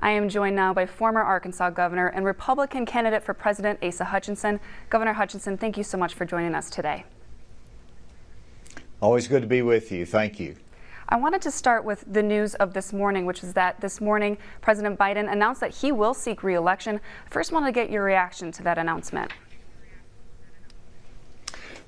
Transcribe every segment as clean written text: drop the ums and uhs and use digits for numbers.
I am joined now by former Arkansas Governor and Republican candidate for President Asa Hutchinson. Governor Hutchinson, thank you so much for joining us today. Always good to be with you. Thank you. I wanted to start with the news of this morning, which is that this morning President Biden announced that he will seek re-election. First, wanted to get your reaction to that announcement.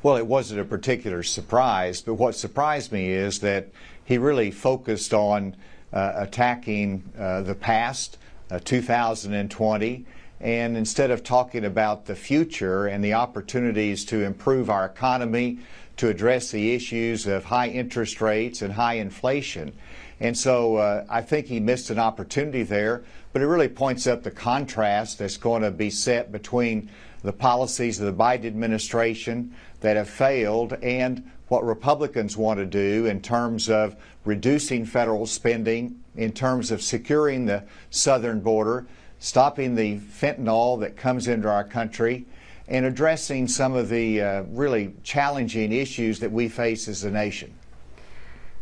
Well, it wasn't a particular surprise, but what surprised me is that he really focused on attacking the past, 2020, and instead of talking about the future and the opportunities to improve our economy, to address the issues of high interest rates and high inflation. And so I think he missed an opportunity there, but it really points up the contrast that's going to be set between the policies of the Biden administration that have failed and what Republicans want to do in terms of reducing federal spending, in terms of securing the southern border, stopping the fentanyl that comes into our country, and addressing some of the really challenging issues that we face as a nation.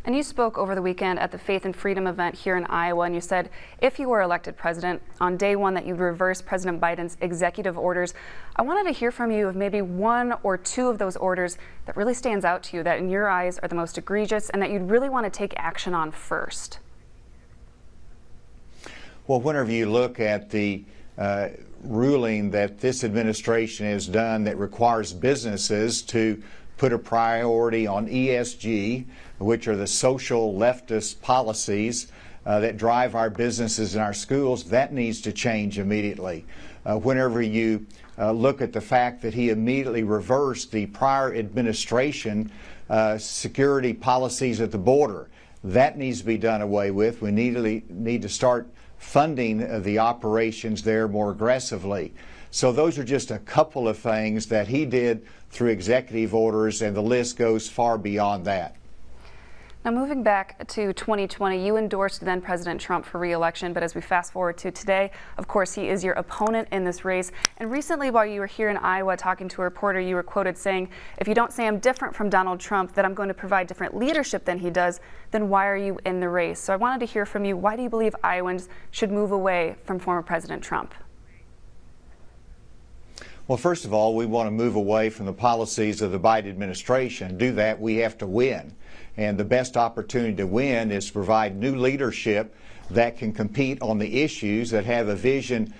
And you spoke over the weekend at the Faith and Freedom event here in Iowa, and you said if you were elected president, on day one that you'd reverse President Biden's executive orders. I wanted to hear from you of maybe one or two of those orders that really stands out to you, that in your eyes are the most egregious and that you'd really want to take action on first. Well, whenever you look at the ruling that this administration has done that requires businesses to put a priority on ESG, which are the social leftist policies that drive our businesses and our schools, that needs to change immediately. Whenever you look at the fact that he immediately reversed the prior administration security policies at the border, that needs to be done away with. We need to start funding the operations there more aggressively. So those are just a couple of things that he did through executive orders, and the list goes far beyond that. Now, moving back to 2020, you endorsed then President Trump for re-election, but as we fast forward to today, of course, he is your opponent in this race. And recently, while you were here in Iowa talking to a reporter, you were quoted saying, if you don't say I'm different from Donald Trump, that I'm going to provide different leadership than he does, then why are you in the race? So I wanted to hear from you, why do you believe Iowans should move away from former President Trump? Well, first of all, we want to move away from the policies of the Biden administration. To do that, we have to win. And the best opportunity to win is to provide new leadership that can compete on the issues that have a vision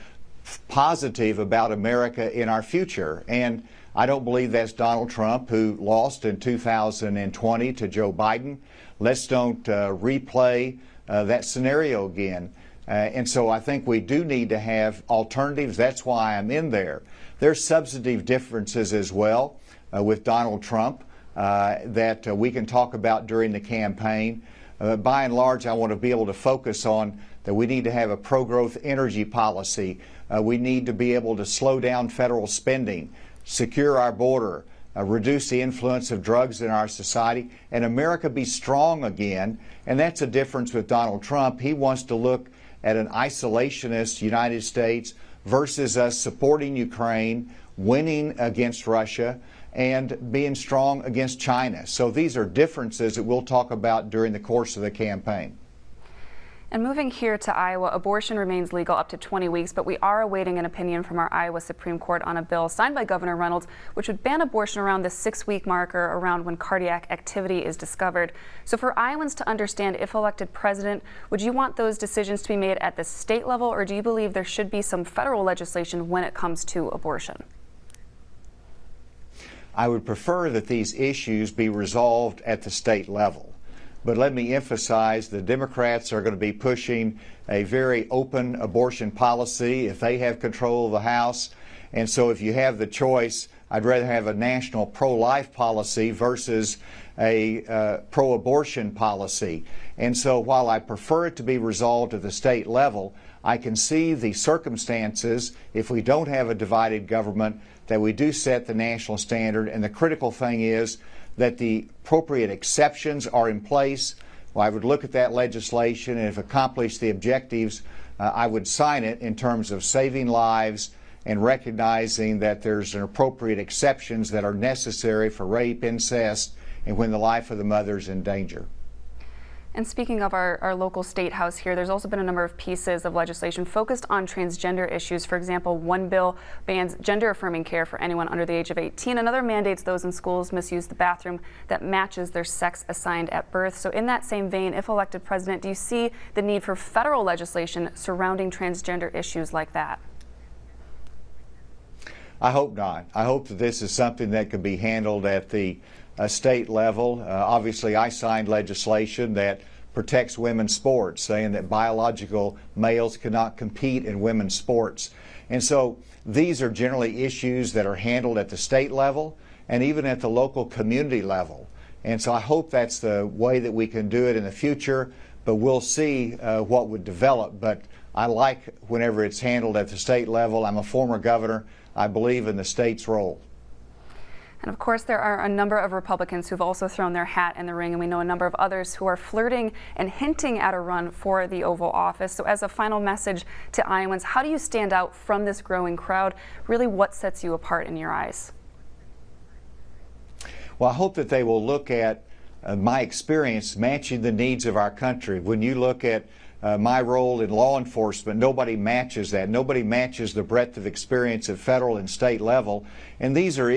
positive about America in our future. And I don't believe that's Donald Trump, who lost in 2020 to Joe Biden. Let's don't replay that scenario again. And so I think we do need to have alternatives. That's why I'm in there. There's substantive differences as well with Donald Trump that we can talk about during the campaign. By and large, I want to be able to focus on that we need to have a pro-growth energy policy. We need to be able to slow down federal spending, secure our border, reduce the influence of drugs in our society, and America be strong again. And that's a difference with Donald Trump. He wants to look at an isolationist United States versus us supporting Ukraine, winning against Russia, and being strong against China. So these are differences that we'll talk about during the course of the campaign. And moving here to Iowa, abortion remains legal up to 20 weeks, but we are awaiting an opinion from our Iowa Supreme Court on a bill signed by Governor Reynolds, which would ban abortion around the 6-week marker, around when cardiac activity is discovered. So for Iowans to understand, if elected president, would you want those decisions to be made at the state level, or do you believe there should be some federal legislation when it comes to abortion? I would prefer that these issues be resolved at the state level. But let me emphasize the Democrats are going to be pushing a very open abortion policy if they have control of the House. And so if you have the choice, I'd rather have a national pro-life policy versus a pro-abortion policy. And so while I prefer it to be resolved at the state level, I can see the circumstances, if we don't have a divided government, that we do set the national standard. And the critical thing is that the appropriate exceptions are in place. Well, I would look at that legislation, and if accomplished the objectives, I would sign it in terms of saving lives and recognizing that there's an appropriate exceptions that are necessary for rape, incest, and when the life of the mother is in danger. And speaking of our local state house here, there's also been a number of pieces of legislation focused on transgender issues. For example, one bill bans gender-affirming care for anyone under the age of 18. Another mandates those in schools misuse the bathroom that matches their sex assigned at birth. So in that same vein, if elected president, do you see the need for federal legislation surrounding transgender issues like that? I hope not. I hope that this is something that can be handled at the state level. Obviously, I signed legislation that protects women's sports, saying that biological males cannot compete in women's sports. And so these are generally issues that are handled at the state level and even at the local community level. And so I hope that's the way that we can do it in the future, but we'll see what would develop. But I like whenever it's handled at the state level. I'm a former governor. I believe in the state's role. And of course, there are a number of Republicans who've also thrown their hat in the ring, and we know a number of others who are flirting and hinting at a run for the Oval Office. So as a final message to Iowans, how do you stand out from this growing crowd? Really, what sets you apart in your eyes? Well, I hope that they will look at my experience matching the needs of our country. When you look at my role in law enforcement, nobody matches that. Nobody matches the breadth of experience at federal and state level. And these are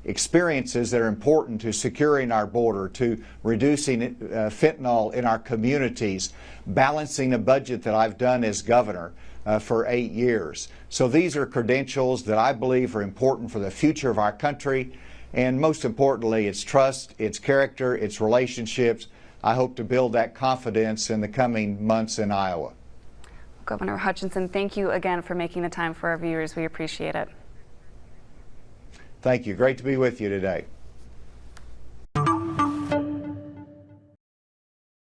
experiences that are important to securing our border, to reducing fentanyl in our communities, balancing a budget that I've done as governor for 8 years. So these are credentials that I believe are important for the future of our country. And most importantly, it's trust, it's character, it's relationships. I hope to build that confidence in the coming months in Iowa. Governor Hutchinson, thank you again for making the time for our viewers. We appreciate it. Thank you. Great to be with you today.